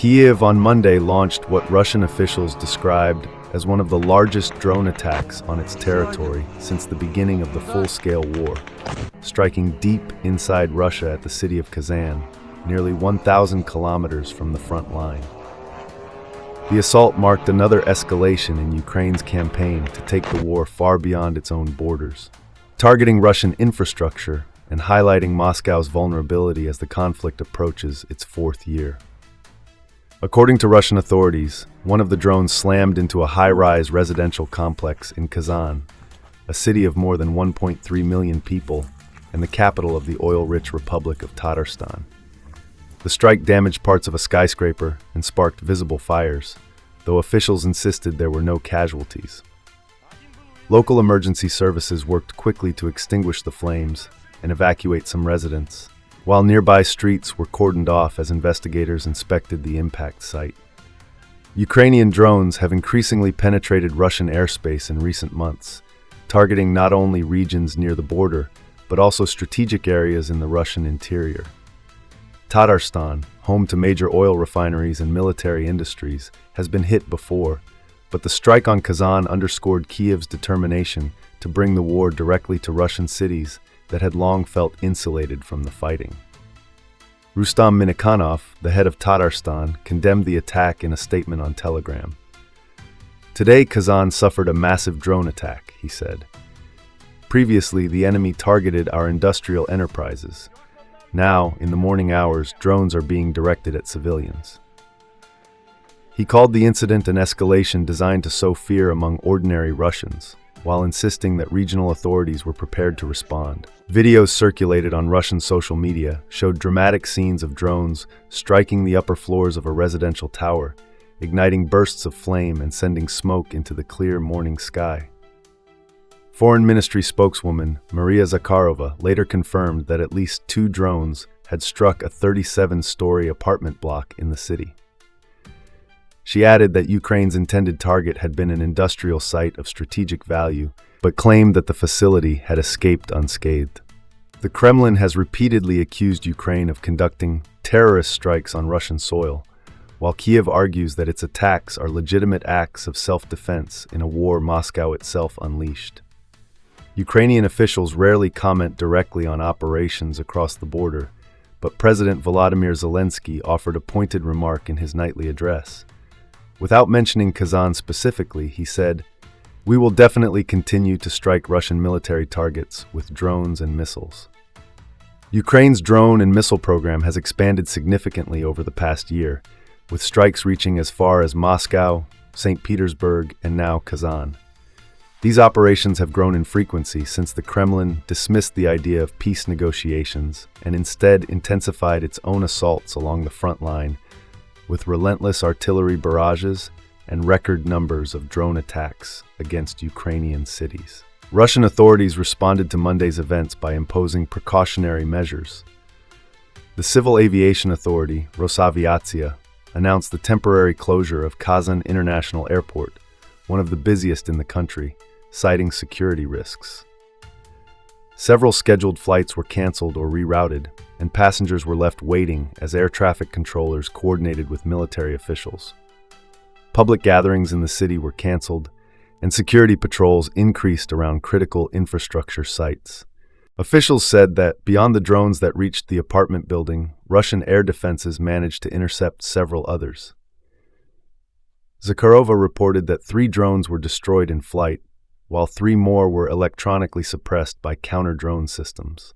Kyiv on Monday launched what Russian officials described as one of the largest drone attacks on its territory since the beginning of the full-scale war, striking deep inside Russia at the city of Kazan, nearly 1,000 kilometers from the front line. The assault marked another escalation in Ukraine's campaign to take the war far beyond its own borders, targeting Russian infrastructure and highlighting Moscow's vulnerability as the conflict approaches its fourth year. According to Russian authorities, one of the drones slammed into a high-rise residential complex in Kazan, a city of more than 1.3 million people and the capital of the oil-rich Republic of Tatarstan. The strike damaged parts of a skyscraper and sparked visible fires, though officials insisted there were no casualties. Local emergency services worked quickly to extinguish the flames and evacuate some residents, while nearby streets were cordoned off as investigators inspected the impact site. Ukrainian drones have increasingly penetrated Russian airspace in recent months, targeting not only regions near the border, but also strategic areas in the Russian interior. Tatarstan, home to major oil refineries and military industries, has been hit before, but the strike on Kazan underscored Kyiv's determination to bring the war directly to Russian cities that had long felt insulated from the fighting. Rustam Minnikhanov, the head of Tatarstan, condemned the attack in a statement on Telegram. "Today, Kazan suffered a massive drone attack," he said. "Previously, the enemy targeted our industrial enterprises. Now, in the morning hours, drones are being directed at civilians." He called the incident an escalation designed to sow fear among ordinary Russians, while insisting that regional authorities were prepared to respond. Videos circulated on Russian social media showed dramatic scenes of drones striking the upper floors of a residential tower, igniting bursts of flame and sending smoke into the clear morning sky. Foreign Ministry spokeswoman Maria Zakharova later confirmed that at least 2 drones had struck a 37-story apartment block in the city. She added that Ukraine's intended target had been an industrial site of strategic value, but claimed that the facility had escaped unscathed. The Kremlin has repeatedly accused Ukraine of conducting terrorist strikes on Russian soil, while Kyiv argues that its attacks are legitimate acts of self-defense in a war Moscow itself unleashed. Ukrainian officials rarely comment directly on operations across the border, but President Volodymyr Zelensky offered a pointed remark in his nightly address. Without mentioning Kazan specifically, he said, "We will definitely continue to strike Russian military targets with drones and missiles." Ukraine's drone and missile program has expanded significantly over the past year, with strikes reaching as far as Moscow, St. Petersburg, and now Kazan. These operations have grown in frequency since the Kremlin dismissed the idea of peace negotiations and instead intensified its own assaults along the front line, with relentless artillery barrages and record numbers of drone attacks against Ukrainian cities. Russian authorities responded to Monday's events by imposing precautionary measures. The Civil Aviation Authority, Rosaviatsia, announced the temporary closure of Kazan International Airport, one of the busiest in the country, citing security risks. Several scheduled flights were canceled or rerouted, and passengers were left waiting as air traffic controllers coordinated with military officials. Public gatherings in the city were canceled, and security patrols increased around critical infrastructure sites. Officials said that, beyond the drones that reached the apartment building, Russian air defenses managed to intercept several others. Zakharova reported that 3 drones were destroyed in flight, while 3 more were electronically suppressed by counter-drone systems.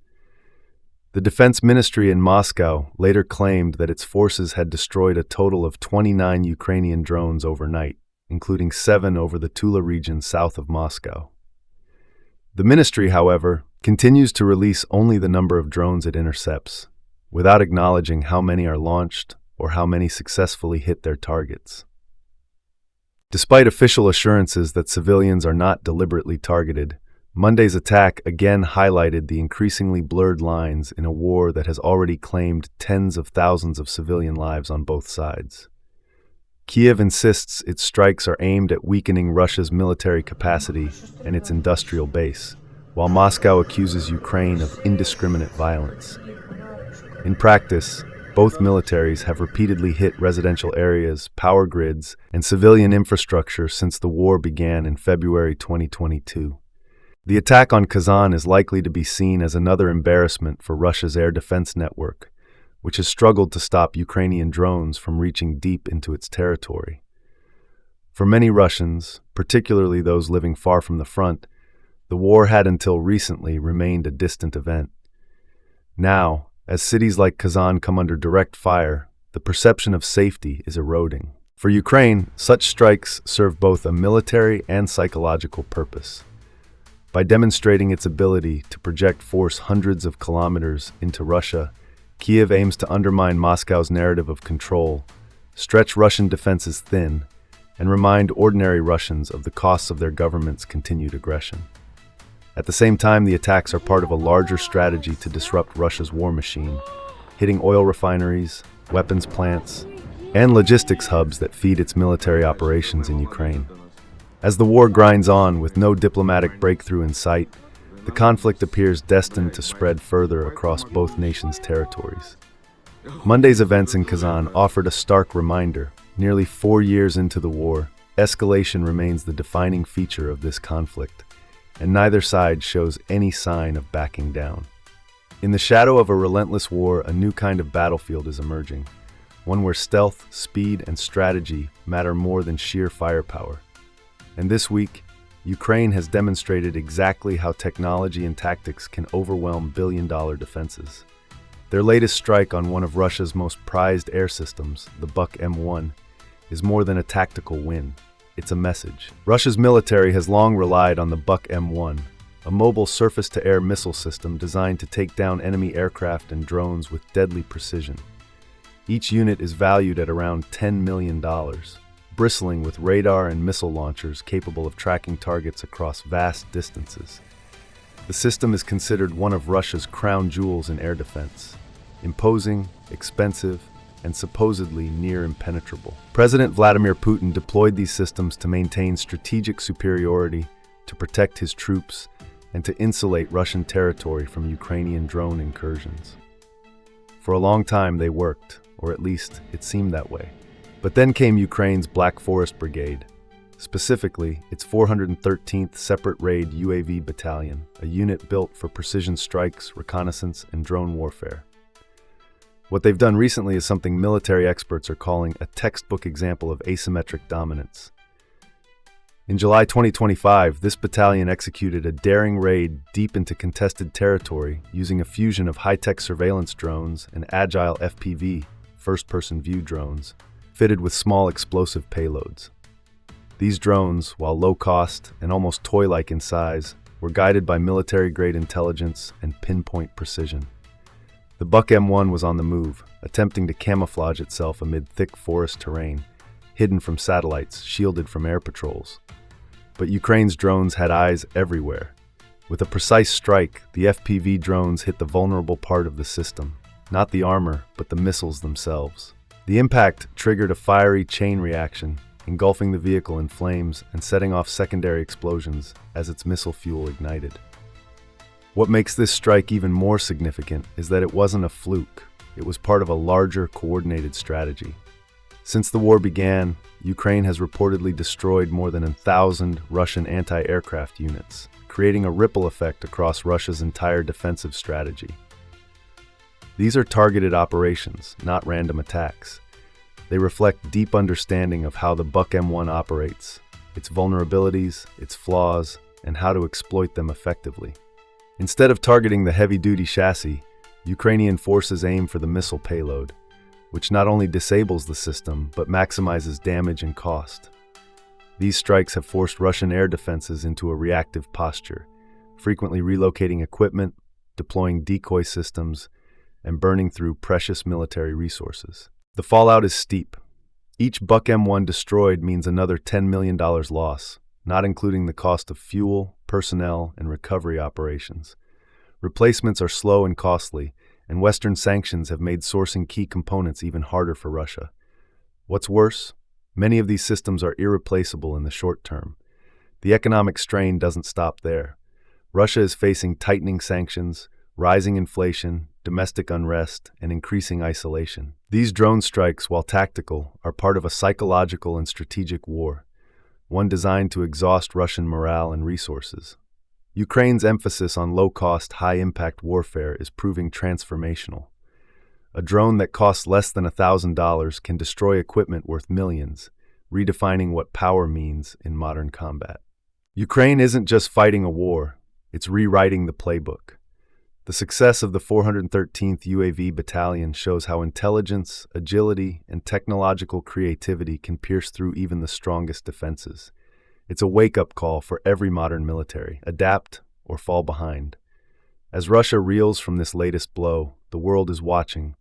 The Defense Ministry in Moscow later claimed that its forces had destroyed a total of 29 Ukrainian drones overnight, including 7 over the Tula region south of Moscow. The ministry, however, continues to release only the number of drones it intercepts, without acknowledging how many are launched or how many successfully hit their targets. Despite official assurances that civilians are not deliberately targeted, Monday's attack again highlighted the increasingly blurred lines in a war that has already claimed tens of thousands of civilian lives on both sides. Kyiv insists its strikes are aimed at weakening Russia's military capacity and its industrial base, while Moscow accuses Ukraine of indiscriminate violence. In practice, Both militaries have repeatedly hit residential areas, power grids, and civilian infrastructure since the war began in February 2022. The attack on Kazan is likely to be seen as another embarrassment for Russia's air defense network, which has struggled to stop Ukrainian drones from reaching deep into its territory. For many Russians, particularly those living far from the front, the war had until recently remained a distant event. Now, as cities like Kazan come under direct fire, the perception of safety is eroding. For Ukraine, such strikes serve both a military and psychological purpose. By demonstrating its ability to project force hundreds of kilometers into Russia, Kyiv aims to undermine Moscow's narrative of control, stretch Russian defenses thin, and remind ordinary Russians of the costs of their government's continued aggression. At the same time, the attacks are part of a larger strategy to disrupt Russia's war machine, hitting oil refineries, weapons plants, and logistics hubs that feed its military operations in Ukraine. As the war grinds on with no diplomatic breakthrough in sight, the conflict appears destined to spread further across both nations' territories. Monday's events in Kazan offered a stark reminder. Nearly 4 years into the war, escalation remains the defining feature of this conflict, and neither side shows any sign of backing down. In the shadow of a relentless war, a new kind of battlefield is emerging, one where stealth, speed, and strategy matter more than sheer firepower. And this week, Ukraine has demonstrated exactly how technology and tactics can overwhelm billion-dollar defenses. Their latest strike on one of Russia's most prized air systems, the Buk M1, is more than a tactical win. It's a message. Russia's military has long relied on the Buk M1, a mobile surface-to-air missile system designed to take down enemy aircraft and drones with deadly precision. Each unit is valued at around $10 million, bristling with radar and missile launchers capable of tracking targets across vast distances. The system is considered one of Russia's crown jewels in air defense, imposing, expensive, and supposedly near impenetrable. President Vladimir Putin deployed these systems to maintain strategic superiority, to protect his troops, and to insulate Russian territory from Ukrainian drone incursions. For a long time they worked, or at least it seemed that way. But then came Ukraine's Black Forest Brigade, specifically its 413th Separate Raid UAV Battalion, a unit built for precision strikes, reconnaissance, and drone warfare. What they've done recently is something military experts are calling a textbook example of asymmetric dominance. In July 2025, this battalion executed a daring raid deep into contested territory using a fusion of high-tech surveillance drones and agile FPV, first-person view drones, fitted with small explosive payloads. These drones, while low-cost and almost toy-like in size, were guided by military-grade intelligence and pinpoint precision. The Buk M1 was on the move, attempting to camouflage itself amid thick forest terrain, hidden from satellites, shielded from air patrols. But Ukraine's drones had eyes everywhere. With a precise strike, the FPV drones hit the vulnerable part of the system, not the armor, but the missiles themselves. The impact triggered a fiery chain reaction, engulfing the vehicle in flames and setting off secondary explosions as its missile fuel ignited. What makes this strike even more significant is that it wasn't a fluke. It was part of a larger, coordinated strategy. Since the war began, Ukraine has reportedly destroyed more than 1,000 Russian anti-aircraft units, creating a ripple effect across Russia's entire defensive strategy. These are targeted operations, not random attacks. They reflect deep understanding of how the Buk M1 operates, its vulnerabilities, its flaws, and how to exploit them effectively. Instead of targeting the heavy-duty chassis, Ukrainian forces aim for the missile payload, which not only disables the system, but maximizes damage and cost. These strikes have forced Russian air defenses into a reactive posture, frequently relocating equipment, deploying decoy systems, and burning through precious military resources. The fallout is steep. Each Buk M1 destroyed means another $10 million loss, not including the cost of fuel, personnel, and recovery operations. Replacements are slow and costly, and Western sanctions have made sourcing key components even harder for Russia. What's worse, many of these systems are irreplaceable in the short term. The economic strain doesn't stop there. Russia is facing tightening sanctions, rising inflation, domestic unrest, and increasing isolation. These drone strikes, while tactical, are part of a psychological and strategic war, one designed to exhaust Russian morale and resources. Ukraine's emphasis on low-cost, high-impact warfare is proving transformational. A drone that costs less than $1,000 can destroy equipment worth millions, redefining what power means in modern combat. Ukraine isn't just fighting a war, it's rewriting the playbook. The success of the 413th UAV Battalion shows how intelligence, agility, and technological creativity can pierce through even the strongest defenses. It's a wake-up call for every modern military: adapt or fall behind. As Russia reels from this latest blow, the world is watching,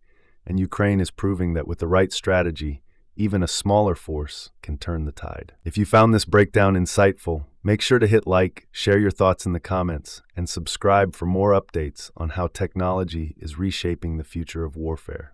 and Ukraine is proving that with the right strategy, even a smaller force can turn the tide. If you found this breakdown insightful, make sure to hit like, share your thoughts in the comments, and subscribe for more updates on how technology is reshaping the future of warfare.